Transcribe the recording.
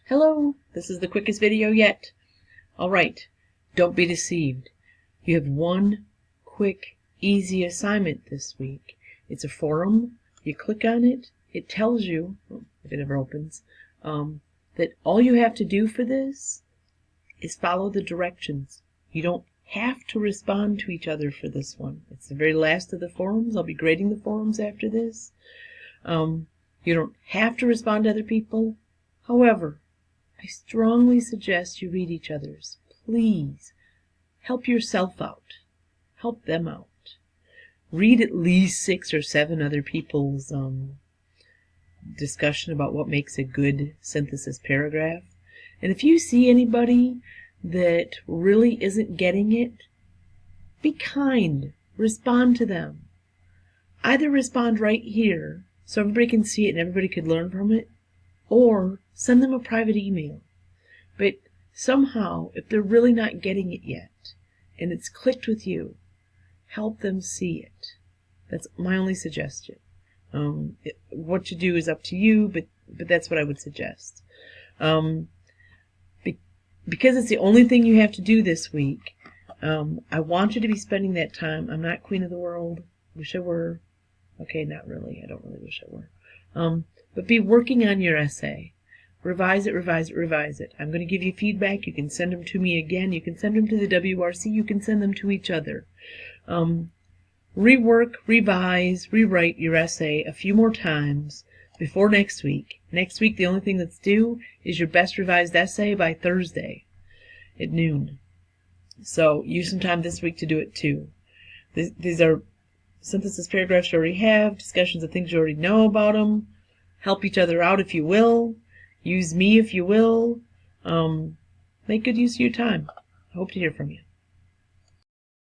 Hello, this is the quickest video yet. Alright, don't be deceived. You have one quick, easy assignment this week. It's a forum. You click on it. It tells you, if it ever opens, that all you have to do for this is follow the directions. You don't have to respond to each other for this one. It's the very last of the forums. I'll be grading the forums after this. You don't have to respond to other people. However, I strongly suggest you read each other's. Please, help yourself out. Help them out. Read at least 6 or 7 other people's discussion about what makes a good synthesis paragraph. And if you see anybody that really isn't getting it, be kind. Respond to them. Either respond right here so everybody can see it and everybody could learn from it, or send them a private email. But somehow, if they're really not getting it yet, and it's clicked with you, help them see it. That's my only suggestion. What you do is up to you, but that's what I would suggest. Because it's the only thing you have to do this week, I want you to be spending that time. I'm not queen of the world. Wish I were. Okay, not really. I don't really wish I were. But be working on your essay. Revise it, revise it, revise it. I'm going to give you feedback. You can send them to me again. You can send them to the WRC. You can send them to each other. Rework, revise, rewrite your essay a few more times before next week. Next week, the only thing that's due is your best revised essay by Thursday at noon. So use some time this week to do it too. These are synthesis paragraphs you already have, discussions of things you already know about them. Help each other out if you will. Use me if you will. Make good use of your time. I hope to hear from you.